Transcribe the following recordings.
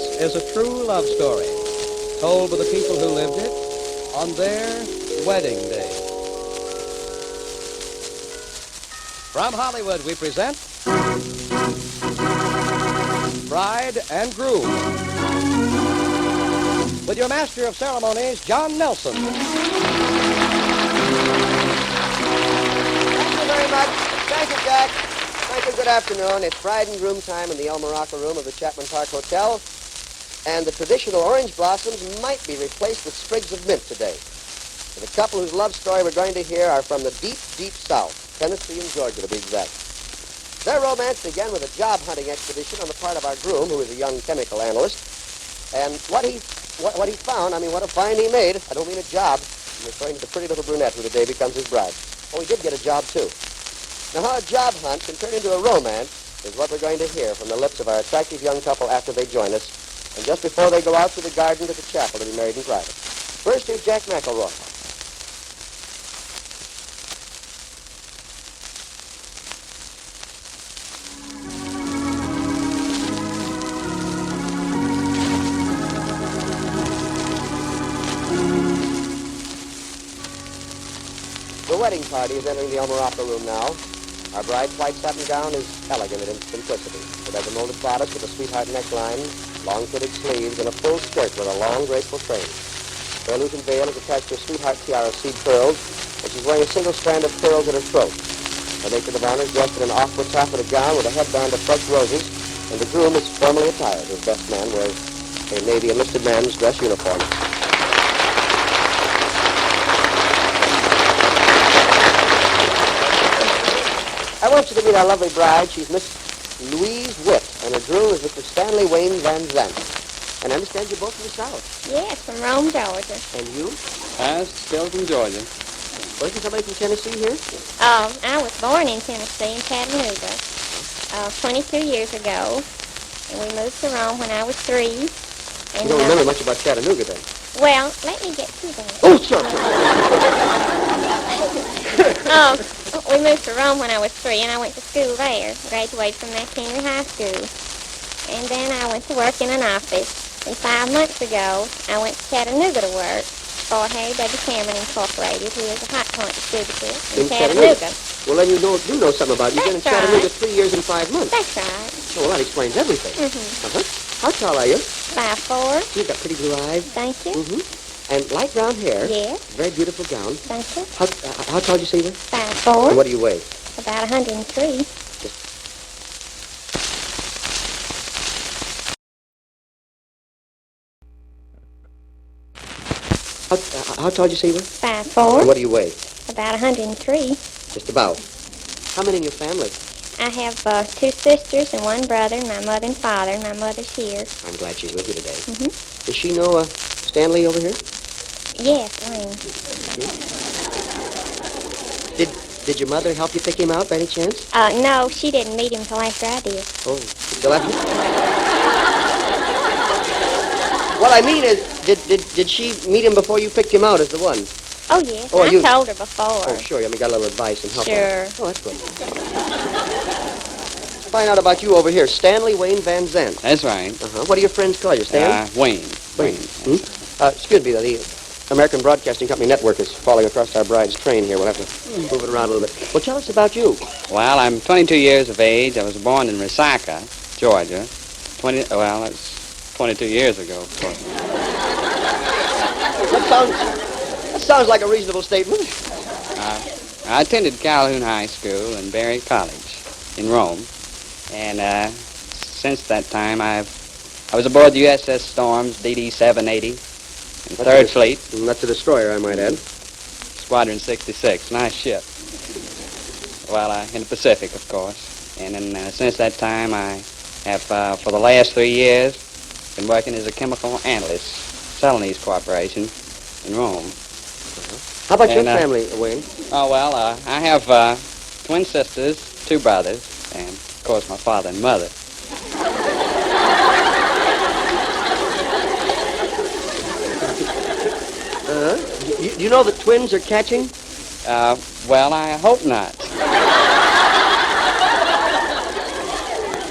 This is a true love story, told by the people who lived it on their wedding day. From Hollywood, we present Bride and Groom, with your master of ceremonies, John Nelson. Thank you very much. Thank you, Jack. Thank you. Good afternoon. It's bride and groom time in the El Morocco room of the Chapman Park Hotel, and the traditional orange blossoms might be replaced with sprigs of mint today. The couple whose love story we're going to hear are from the deep, deep South, Tennessee and Georgia to be exact. Their romance began with a job hunting expedition on the part of our groom, who is a young chemical analyst. And what he found, what a find he made. I don't mean a job. I'm referring to the pretty little brunette who today becomes his bride. Oh, he did get a job, too. Now, how a job hunt can turn into a romance is what we're going to hear from the lips of our attractive young couple after they join us, and just before they go out through the garden to the chapel to be married in private. First, here's Jack McElroy. The wedding party is entering the El Morocco room now. Our bride's white satin gown is elegant in its simplicity. It has a molded bodice with a sweetheart neckline, long fitted sleeves, and a full skirt with a long, graceful train. Her illusion veil is attached to a sweetheart tiara of seed pearls, and she's wearing a single strand of pearls at her throat. The matron of honor is dressed in an aqua taffeta gown with a headband of fudge roses, and the groom is formally attired. His best man wears a Navy enlisted man's dress uniform. I want you to meet our lovely bride. She's Miss Louise Witt, and her groom is Mr. Stanley Wayne Van Zandt. And I understand you're both from the South. Yes, from Rome, Georgia. And you? Still from Georgia. Wasn't somebody from Tennessee here? I was born in Tennessee, in Chattanooga, 22 years ago. And we moved to Rome when I was 3. And, You don't remember much about Chattanooga, then? Well, let me get to that. Oh, sure. We moved to Rome when I was 3, and I went to school there. Graduated from McHenry High School. And then I went to work in an office. And 5 months ago, I went to Chattanooga to work for Harry W. Cameron Incorporated, who is a hot point distributor in Chattanooga. Well, then you know something about it. You've been in Chattanooga 3 years and 5 months. That's right. Oh, well, that explains everything. Mm-hmm. Uh-huh. How tall are you? 5'4". You've got pretty blue eyes. Thank you. Mm-hmm. And light brown hair. Yes. Very beautiful gown. Thank you. How tall did you say you were? 5'4". And what do you weigh? About 103. How tall did you say you were? 5'4". And what do you weigh? About 103. Just about. How many in your family? I have 2 sisters and 1 brother, and my mother and father, and my mother's here. I'm glad she's with you today. Mm-hmm. Does she know Stanley over here? Yes, Wayne. Did your mother help you pick him out by any chance? No, she didn't meet him till after I did. Oh, still after? What I mean is, did she meet him before you picked him out as the one? Oh, yes. Oh, I told her before. Oh, sure. Got a little advice and help. Sure. Oh, that's good. Find out about you over here. Stanley Wayne Van Zandt. That's right. Uh-huh. What do your friends call you, Stan? Wayne. Wayne. Hmm? Excuse me, the American Broadcasting Company network is falling across our bride's train here. We'll have to move it around a little bit. Well, tell us about you. Well, I'm 22 years of age. I was born in Resaca, Georgia. That's 22 years ago, of course. That sounds like a reasonable statement. I attended Calhoun High School and Berry College in Rome. And since that time, I was aboard the USS Storm's DD-780 in 3rd Fleet. That's a destroyer, I might add. Squadron 66. Nice ship. Well, in the Pacific, of course. And then since that time, I have, for the last 3 years, been working as a chemical analyst, Celanese Corporation in Rome. How about your family, Wayne? Oh, well, I have twin sisters, 2 brothers, and, of course, my father and mother. You know that twins are catching? Well, I hope not.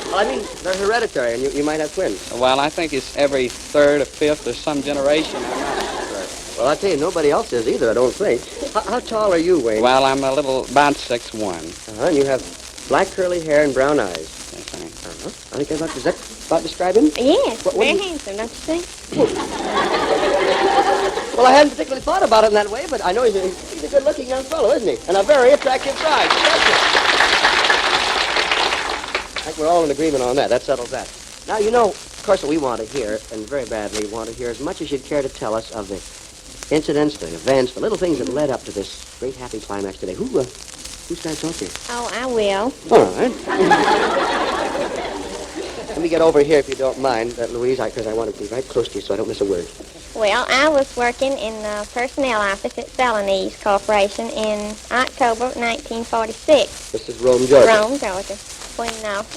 Well, I mean, they're hereditary, and you might have twins. Well, I think it's every third or fifth or some generation. I'm not sure. Well, I tell you, nobody else is either, I don't think. How tall are you, Wayne? Well, I'm a little, about 6'1". And you have black curly hair and brown eyes. That's right. I think does that about describe him? Yes, What do very you- handsome, don't you think? Well, I hadn't particularly thought about it in that way, but I know he's a good-looking young fellow, isn't he? And a very attractive size. I think we're all in agreement on that. That settles that. Now, you know, of course, we want to hear, and very badly want to hear, as much as you'd care to tell us of the incidents, the events, the little things that led up to this great happy climax today. Who starts off here? Oh, I will. All right. Let me get over here, if you don't mind, Louise, because I want to be right close to you so I don't miss a word. Well, I was working in the personnel office at Celanese Corporation in October 1946. This is Rome, Georgia. Rome, Georgia, when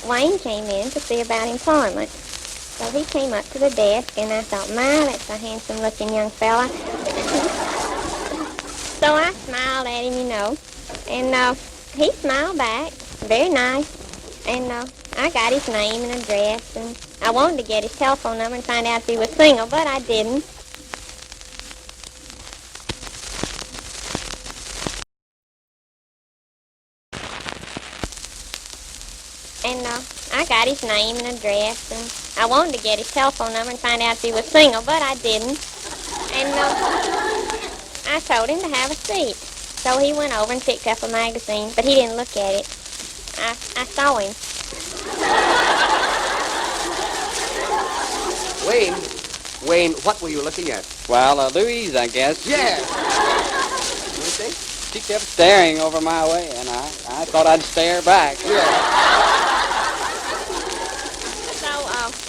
Wayne came in to see about employment. So he came up to the desk, and I thought, my, that's a handsome-looking young fella. So I smiled at him, you know, and he smiled back, very nice, and I got his name and address, and I wanted to get his telephone number and find out if he was single, but I didn't. And I got his name and address, and I wanted to get his telephone number and find out if he was single, but I didn't. And I told him to have a seat. So he went over and picked up a magazine, but he didn't look at it. I saw him. Wayne, what were you looking at? Well, Louise, I guess. Yeah. What do you think? She kept staring over my way, and I thought I'd stare back. So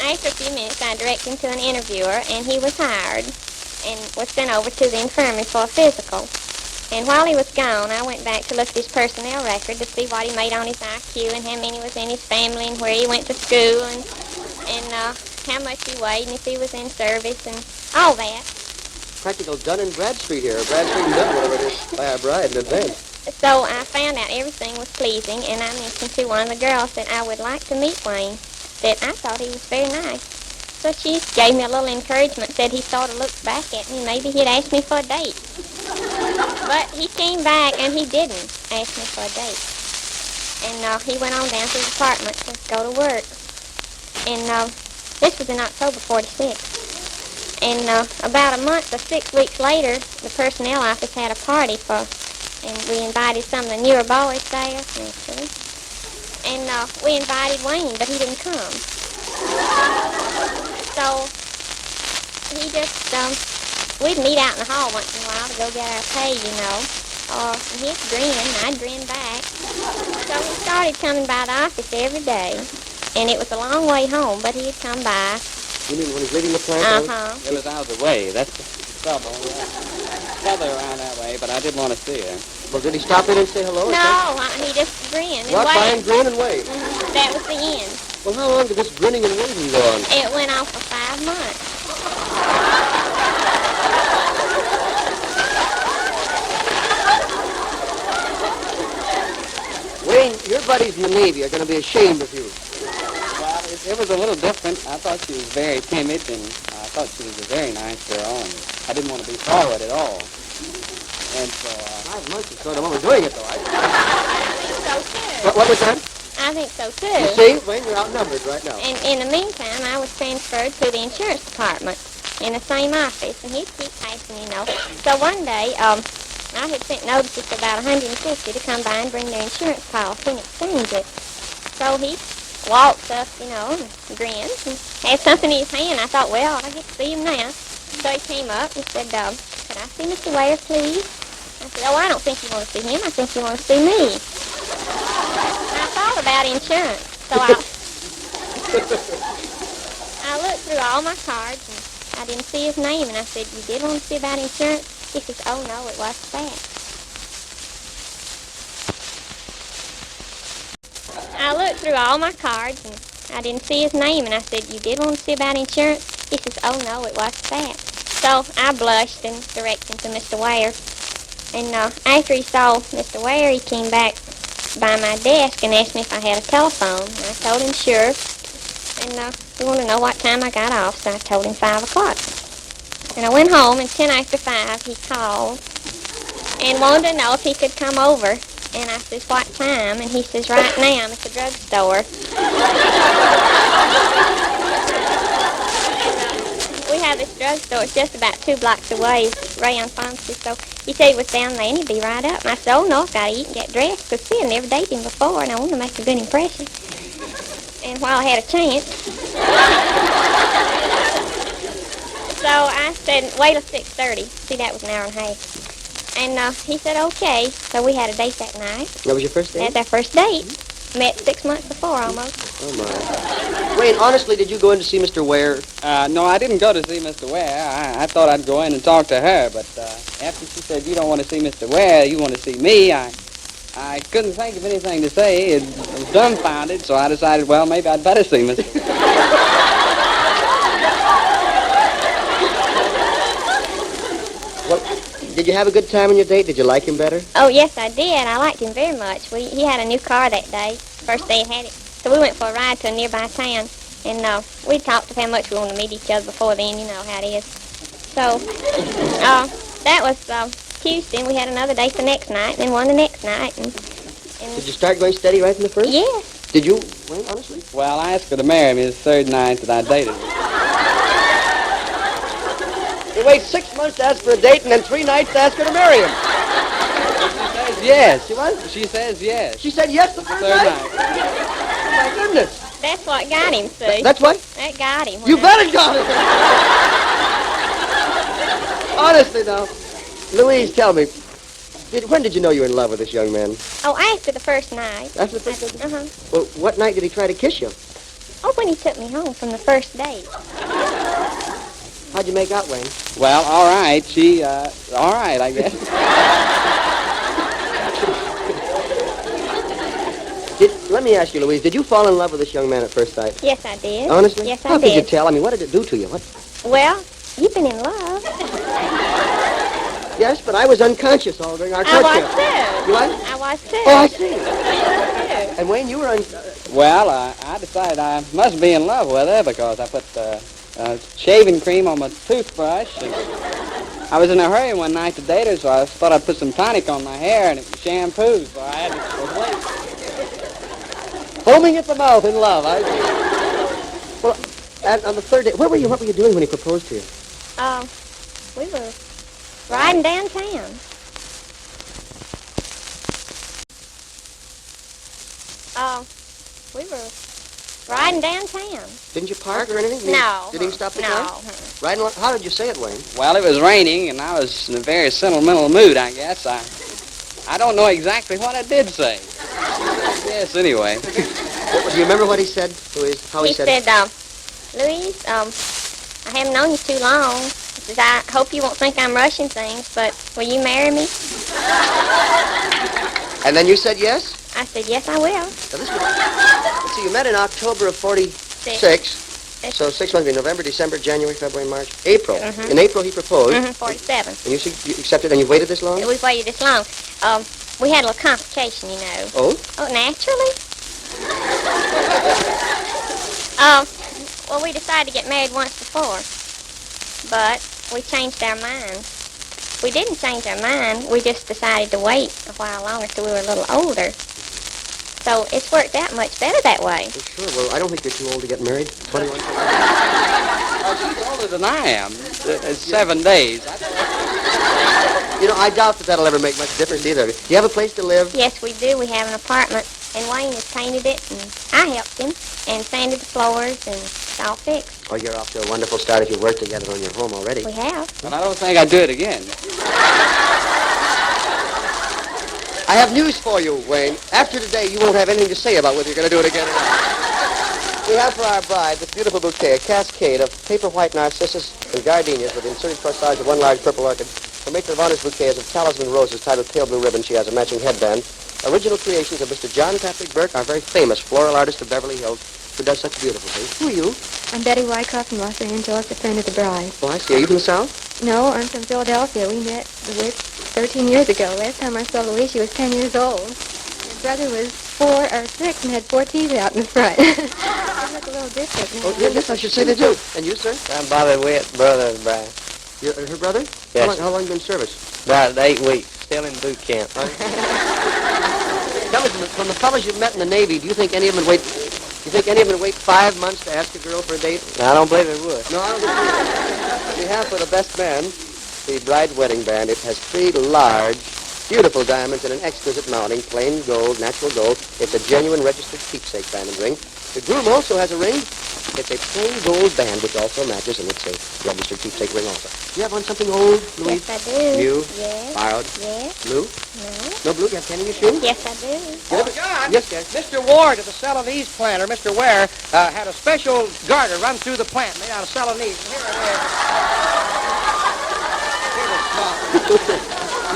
after a few minutes, I directed him to an interviewer, and he was hired and was sent over to the infirmary for a physical. And while he was gone, I went back to look at his personnel record to see what he made on his IQ and how many was in his family and where he went to school and how much he weighed and if he was in service and all that. Practical Dun and Bradstreet here. Bradstreet and Dun, whatever it is, by our bride in advance. So I found out everything was pleasing, and I mentioned to one of the girls that I would like to meet Wayne, that I thought he was very nice. So she gave me a little encouragement, said he sort of looked back at me, maybe he'd ask me for a date. But he came back, and he didn't ask me for a date. And he went on down to the department to go to work. And this was in October 46. And about a month or 6 weeks later, the personnel office had a party and we invited some of the newer boys there, naturally. And we invited Wayne, but he didn't come. So he just, we'd meet out in the hall once in a while to go get our pay, you know. And he'd grin, and I'd grin back. So he started coming by the office every day. And it was a long way home, but he'd come by. You mean when he's leaving the plant? Uh-huh. It was out of the way. That's the trouble. Heather around that way, but I did want to see her. Well, did he stop in and say hello? No, he just grinned and Walk by and waved. grin and wave. That was the end. Well, how long did this grinning and waving go on? It went on for 5 months. Wayne, your buddies in the Navy are going to be ashamed of you. Well, it was a little different. I thought she was very timid, and I thought she was a very nice girl, and I didn't want to be forward at all. And so, 5 months is sort of overdoing it, though. I think so, too. What was that? I think so, You too. see, Wayne, you're outnumbered right now. And in the meantime, I was transferred to the insurance department in the same office, and he'd keep passing, you know. So one day, I had sent notices to about 150 to come by and bring their insurance policy and exchange it. So he walked up, you know, and grinned and had something in his hand. I thought, well, I get to see him now. So he came up and said, could I see Mr. Ware, please? I said, oh, I don't think you want to see him. I think you want to see me. And I thought about insurance. So I looked through all my cards, and I didn't see his name. And I said, you did want to see about insurance? He says, oh, no, it wasn't that. I looked through all my cards, and I didn't see his name. And I said, you did want to see about insurance? He says, oh, no, it wasn't that. So I blushed and directed him to Mr. Ware. And after he saw Mr. Ware, he came back by my desk and asked me if I had a telephone. And I told him sure. And he wanted to know what time I got off, so I told him 5 o'clock. And I went home, and 10 after 5, he called and wanted to know if he could come over. And I says, what time? And he says, right now, I'm at the drugstore. We have this drugstore. It's just about 2 blocks away, Ray on Fonzie. So he said he was down there, and he'd be right up. And I said, oh, no, I've got to eat and get dressed, because see, I never dated him before, and I want to make a good impression. And while I had a chance, so I said, wait till 6:30. See, that was an hour and a half. And he said, okay. So we had a date that night. That was your first date? That's our first date. Met 6 months before, almost. Oh, my. Wayne, honestly, did you go in to see Mr. Ware? No, I didn't go to see Mr. Ware. I thought I'd go in and talk to her, but after she said, you don't want to see Mr. Ware, you want to see me, I couldn't think of anything to say. I was dumbfounded, so I decided, well, maybe I'd better see Mr. Ware. Well, did you have a good time on your date? Did you like him better? Oh, yes, I did. I liked him very much. He had a new car that day, first day he had it. So we went for a ride to a nearby town, and we talked of how much we wanted to meet each other before then. You know how it is. So that was Tuesday, and we had another date the next night, and then one the next night. And did you start going steady right from the first? Yes. Did you, Wayne, honestly? Well, I asked her to marry me the 3rd night that I dated her. You wait 6 months to ask for a date, and then 3 nights to ask her to marry him. She says yes. She what? She says yes. She said yes the first Third night? night. Oh, my goodness. That's what got him, see. That's what? That got him. You bet it got it. Honestly, now, Louise, tell me, when did you know you were in love with this young man? Oh, after the first night. After the first night? Uh-huh. Well, what night did he try to kiss you? Oh, when he took me home from the first date. How'd you make out, Wayne? Well, all right. All right, I guess. Let me ask you, Louise, did you fall in love with this young man at first sight? Yes, I did. Honestly? Yes, I How did. could you tell? I mean, what did it do to you? What? Well, you've been in love. Yes, but I was unconscious all during our I courtship. was too. You what? I was too. Oh, I see. I was too. And Wayne, you were Well, I decided I must be in love with her because I put shaving cream on my toothbrush. And I was in a hurry one night to date her, so I thought I'd put some tonic on my hair, and it was shampoo, so I had to wait. foaming at the mouth in love. I see. Well, and on the 3rd day, where were you? What were you doing when he proposed to you? We were riding downtown. We were riding downtown. Didn't you park or anything? No. Didn't even stop the No. car? Riding along. How did you say it, Wayne? Well, it was raining, and I was in a very sentimental mood, I guess. I don't know exactly what I did say. Yes, anyway. Do you remember what he said, Louise? How he said it? Louise, I haven't known you too long. He says, I hope you won't think I'm rushing things, but will you marry me? And then you said yes? I said, yes, I will. Now, let's see, you met in October of 46. So 6 months, November, December, January, February, March, April. Mhm. In April, he proposed. 47. And you accepted, and you waited this long? We've waited this long. We had a little complication, you know. Oh? Oh, naturally? Well, we decided to get married once before, but we changed our minds. We didn't change our mind. We just decided to wait a while longer till we were a little older. So it's worked out much better that way. Well, sure. Well, I don't think you're too old to get married. 21. Oh, she's older than I am. It's 7 days. You know, I doubt that that'll ever make much difference either. Do you have a place to live? Yes, we do. We have an apartment, and Wayne has painted it, and I helped him, and sanded the floors, and it's all fixed. Oh, you're off to a wonderful start if you work together on your home already. We have. But I don't think I'd do it again. I have news for you, Wayne. After today, you won't have anything to say about whether you're going to do it again or not. We have for our bride this beautiful bouquet, a cascade of paper white narcissus and gardenias with inserted corsage of one large purple orchid. Her matron of honor's bouquet is of talisman roses tied with pale blue ribbon. She has a matching headband. Original creations of Mr. John Patrick Burke, our very famous floral artist of Beverly Hills, who does such beautiful things. Who are you? I'm Betty Wyckoff from Los Angeles, a friend of the bride. Oh, I see. Are you from the South? No, I'm from Philadelphia. We met 13 years ago. Last time I saw Louise, she was 10 years old. Her brother was 4 or 6 and had 4 teeth out in the front. They look a little different now. Oh, yes, I should say they do. And you, sir? I'm Bobby Witt's brother, Brian. You're her brother? Yes. How long you been in service? About 8 weeks. Still in boot camp. Tell me, from the fellas you've met in the Navy, do you think any of them would wait 5 months to ask a girl for a date? I don't believe it would. No, I don't think so. On behalf of the best man, the Bride's Wedding Band, it has 3 large, beautiful diamonds in an exquisite mounting, plain gold, natural gold. It's a genuine registered keepsake diamond ring. The Groom also has a ring. It's a plain gold band, which also matches, and it's a registered keepsake ring also. Do you have on something old, Louise? Yes, I do. New? Yes. Borrowed? Yes. Blue? No. No blue? You have candy in your shoe? Yes, I do. Oh, John. Yes, Jack. Mr. Ward at the Celanese plant, or Mr. Ware, had a special garter run through the plant made out of Celanese. Here it is.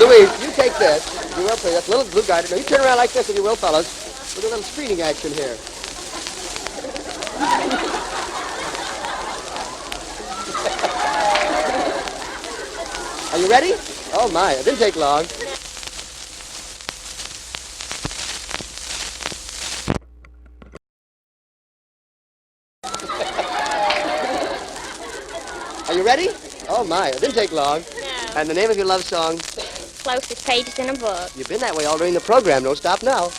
Louise, you take this. You will, please. That's a little blue garter. Now, you turn around like this, if you will, fellas. We'll do a little screening action here. Are you ready? Oh, my. It didn't take long. Are you ready? Oh, my. It didn't take long. No. And the name of your love song? Closest pages in a book. You've been that way all during the program. Don't stop now.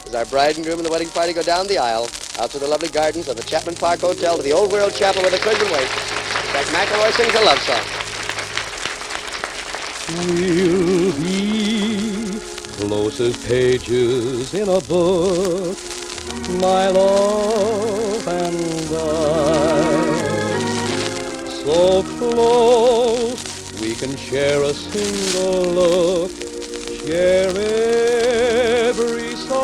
As our bride and groom and the wedding party go down the aisle, out to the lovely gardens of the Chapman Park Hotel to the Old World Chapel where the curtain waits, Jack McElroy sings a love song. We'll be close as pages in a book, my love and I. So close we can share a single look, share every sigh.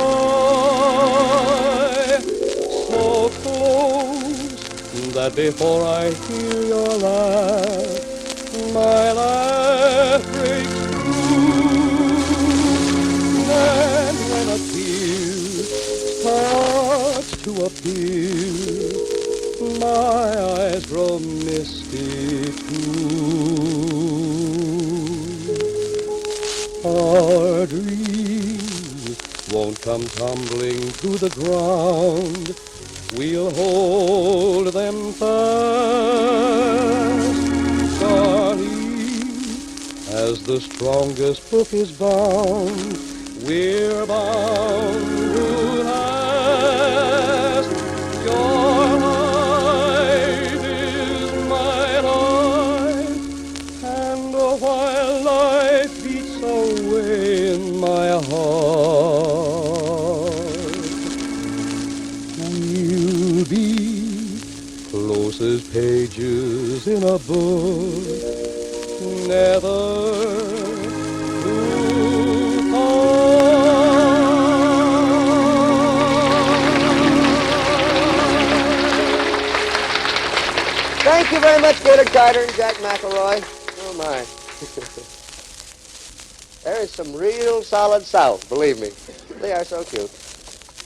So close that before I hear your laugh, my laugh breaks through. And when a tear starts to appear, my eyes grow misty too. Our dreams won't come tumbling to the ground. We'll hold them fast, darling, as the strongest book is bound. We're bound to last. Your life is my life, and while life beats away in my heart, we'll be close as pages in a book, never to part. Thank you very much, Gator Carter and Jack McElroy. Oh, my. There is some real solid South, believe me. They are so cute.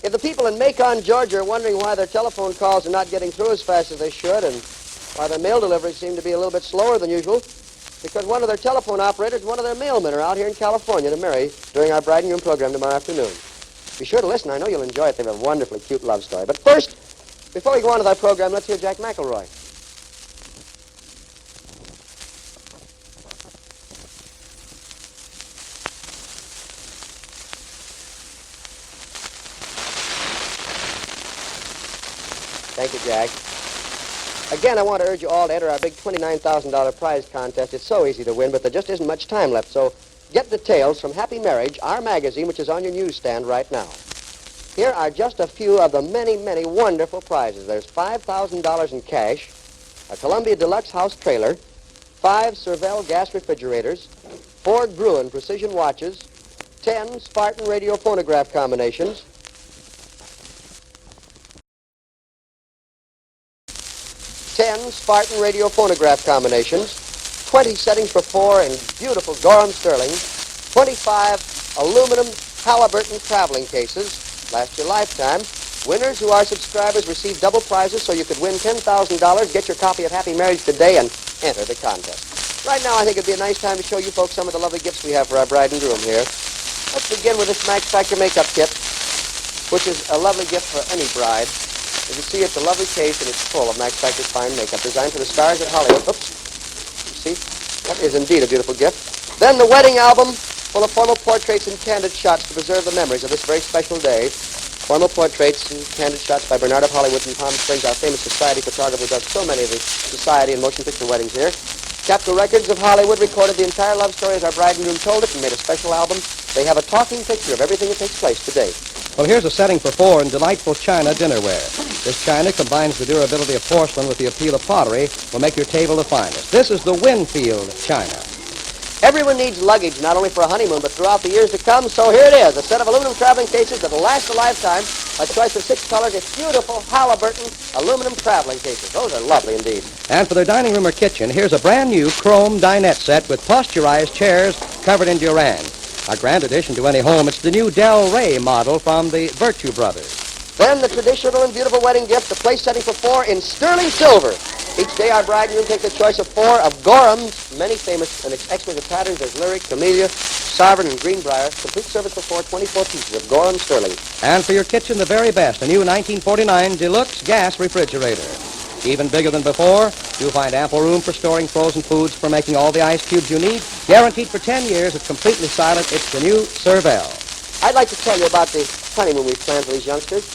If the people in Macon, Georgia are wondering why their telephone calls are not getting through as fast as they should and why their mail deliveries seem to be a little bit slower than usual, because one of their telephone operators, one of their mailmen are out here in California to marry during our Bride and Groom program tomorrow afternoon. Be sure to listen. I know you'll enjoy it. They have a wonderfully cute love story. But first, before we go on to that program, let's hear Jack McElroy. Thank you, Jack. Again, I want to urge you all to enter our big $29,000 prize contest. It's so easy to win, but there just isn't much time left. So get details from Happy Marriage, our magazine, which is on your newsstand right now. Here are just a few of the many, many wonderful prizes. There's $5,000 in cash, a Columbia Deluxe House trailer, 5 Cervell gas refrigerators, 4 Gruen precision watches, 10 Spartan radio phonograph combinations, 10 Spartan radio phonograph combinations, 20 settings for 4 in beautiful Gorham sterling, 25 aluminum Halliburton traveling cases, last your lifetime. Winners who are subscribers receive double prizes, so you could win $10,000. Get your copy of Happy Marriage today and enter the contest. Right now, I think it'd be a nice time to show you folks some of the lovely gifts we have for our bride and groom here. Let's begin with this Max Factor makeup kit. which is a lovely gift for any bride. As you see, it's a lovely case, and it's full of Max Factor's fine makeup designed for the stars at Hollywood. Oops. You see? That is indeed a beautiful gift. Then the wedding album, full of formal portraits and candid shots to preserve the memories of this very special day. Formal portraits and candid shots by Bernard of Hollywood in Palm Springs, our famous society photographer who does so many of the society and motion picture weddings here. Capitol Records of Hollywood recorded the entire love story as our bride and groom told it and made a special album. They have a talking picture of everything that takes place today. Well, here's a setting for 4 in delightful china dinnerware. This china combines the durability of porcelain with the appeal of pottery, will make your table the finest. This is the Winfield china. Everyone needs luggage, not only for a honeymoon, but throughout the years to come. So here it is, a set of aluminum traveling cases that will last a lifetime. A choice of 6 colors. It's beautiful Halliburton aluminum traveling cases. Those are lovely indeed. And for their dining room or kitchen, here's a brand new chrome dinette set with posturized chairs covered in Durand. A grand addition to any home. It's the new Del Rey model from the Virtue Brothers. Then the traditional and beautiful wedding gift, the place setting for 4 in sterling silver. Each day our bride and groom take the choice of 4 of Gorham's many famous and exquisite patterns. There's Lyric, Camellia, Sovereign, and Greenbrier. Complete service for 4, 24 pieces of Gorham sterling. And for your kitchen, the very best, a new 1949 Deluxe gas refrigerator. Even bigger than before, you'll find ample room for storing frozen foods, for making all the ice cubes you need. Guaranteed for 10 years, it's completely silent. It's the new Cervell. I'd like to tell you about the honeymoon we've planned for these youngsters.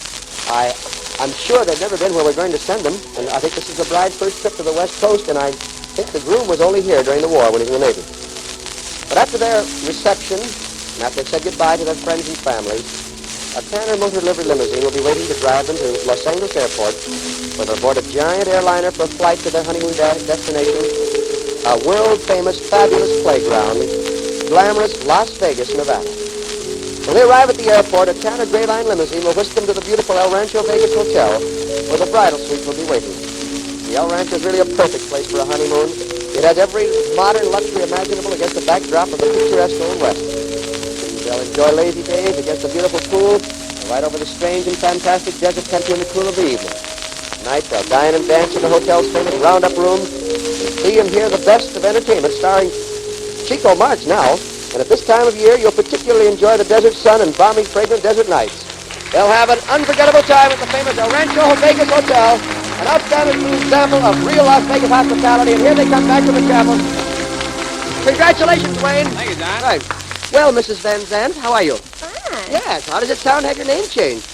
I'm sure they've never been where we're going to send them, and I think this is the bride's first trip to the West Coast, and I think the groom was only here during the war when he was in the Navy. But after their reception, and after they've said goodbye to their friends and family, a Tanner motor delivery limousine will be waiting to drive them to Los Angeles Airport, where they'll board a giant airliner for a flight to their honeymoon destination, a world-famous, fabulous playground, glamorous Las Vegas, Nevada. When they arrive at the airport, a Tanner Gray Line limousine will whisk them to the beautiful El Rancho Vegas Hotel, where the bridal suite will be waiting. The El Rancho is really a perfect place for a honeymoon. It has every modern luxury imaginable against the backdrop of the picturesque Old West. They'll enjoy lazy days against the beautiful pool, right over the strange and fantastic desert country in the cool of the evening. Tonight, they'll dine and dance in the hotel's famous round-up room, and see and hear the best of entertainment starring Chico Marx now. And at this time of year, you'll particularly enjoy the desert sun and balmy, fragrant desert nights. They'll have an unforgettable time at the famous El Rancho Vegas Hotel, an outstanding example of real Las Vegas hospitality. And here they come back to the chapel. Congratulations, Wayne. Thank you, Don. Right. Well, Mrs. Van Zandt, how are you? Fine. Yes. How does it sound to have your name changed?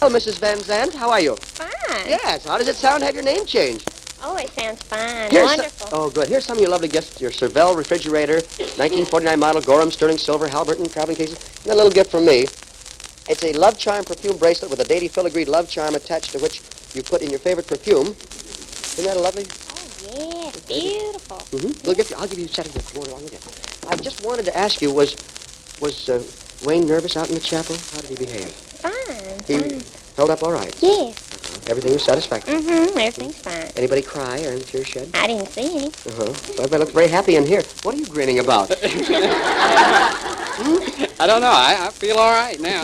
Well, Mrs. Van Zandt, how are you? Fine. Yes. How does it sound to have your name changed? Oh, it sounds fine. Here's Wonderful. Oh, good. Here's some of your lovely gifts. Your Cervell refrigerator, 1949 model, Gorham sterling silver, Halliburton traveling cases. And a little gift from me. It's a Love Charm perfume bracelet with a dainty filigreed love charm attached to which you put in your favorite perfume. Isn't that a lovely? Oh, yes. Beautiful. Mm-hmm. I'll give you a setting to come along with it. I just wanted to ask you, was Wayne nervous out in the chapel? How did he behave? Fine. He Fine. held up all right? Yes. Everything was satisfactory? Mm-hmm. Everything's fine. Anybody cry or any tears shed? I didn't see any. Uh-huh. Well, everybody looked very happy in here. What are you grinning about? I don't know. I feel all right now.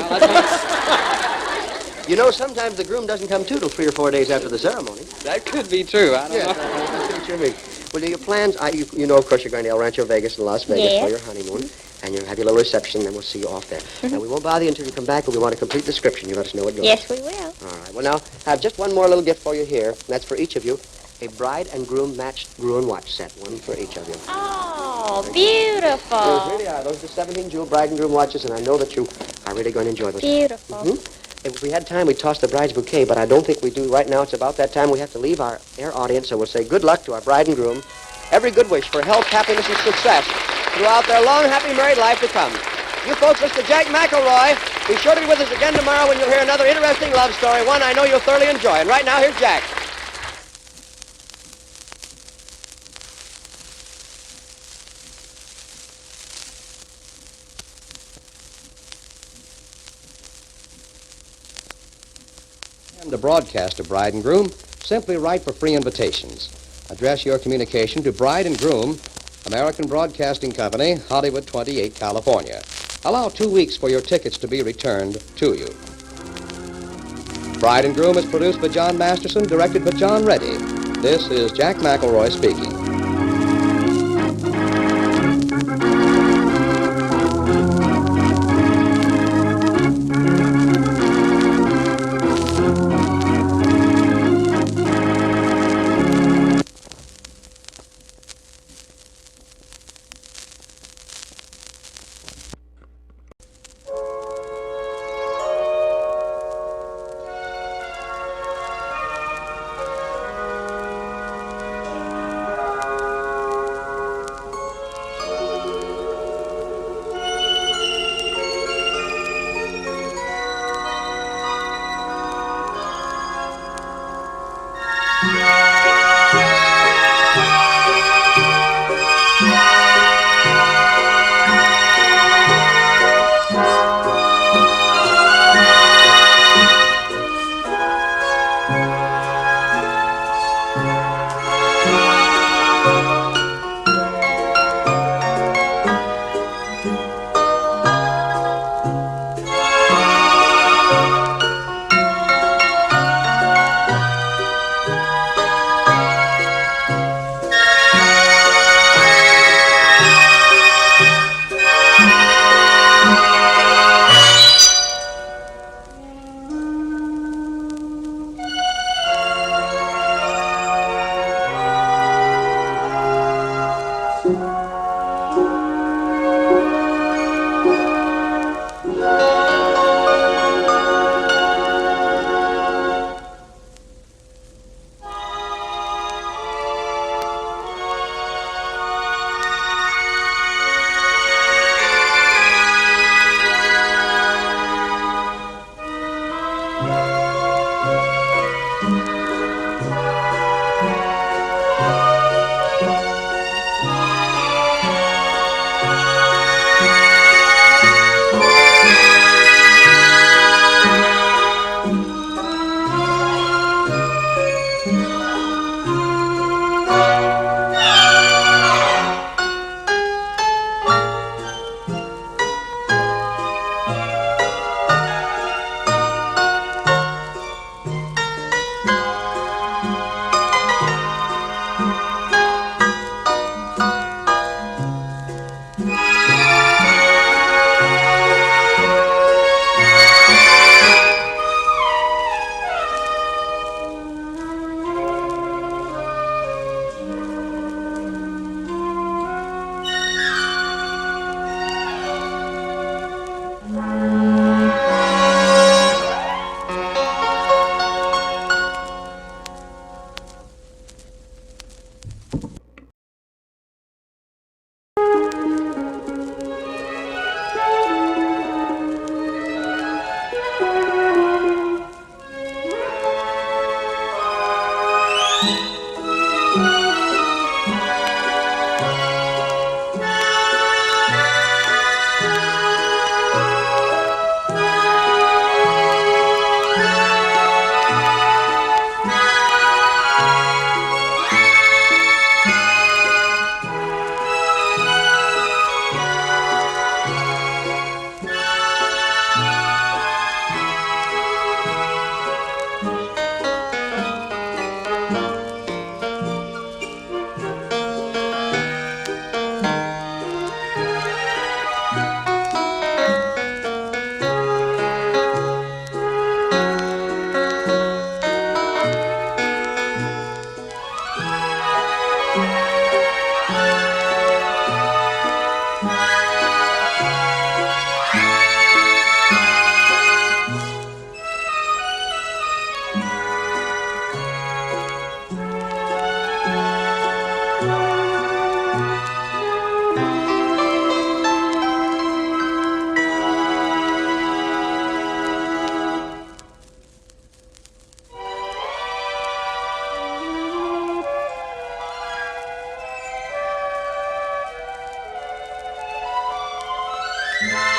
You know, sometimes the groom doesn't come to till 3 or 4 days after the ceremony. That could be true. I don't know. That's what you mean. Well, your plans, you know, of course, you're going to El Rancho Vegas in Las Vegas Yes. for your honeymoon, and you'll have your little reception, and we'll see you off there. Now, we won't bother you until you come back, but we want a complete description. You let us know what goes. Yes, we will. All right. Well, now, I have just one more little gift for you here, and that's for each of you. A bride and groom matched Gruen watch set, one for each of you. Oh, Those beautiful. really are. Those are 17 jewel bride and groom watches, and I know that you are really going to enjoy those. Beautiful. If we had time, we'd toss the bride's bouquet, but I don't think we do right now. It's about that time we have to leave our air audience, so we'll say good luck to our bride and groom. Every good wish for health, happiness, and success throughout their long, happy married life to come. You folks, listen to Jack McElroy. Be sure to be with us again tomorrow when you'll hear another interesting love story, one I know you'll thoroughly enjoy. And right now, here's Jack. And to broadcast of Bride and Groom, simply write for free invitations. Address your communication to Bride and Groom, American Broadcasting Company, Hollywood 28, California. Allow 2 weeks for your tickets to be returned to you. Bride and Groom is produced by John Masterson, directed by John Reddy. This is Jack McElroy speaking. Bye.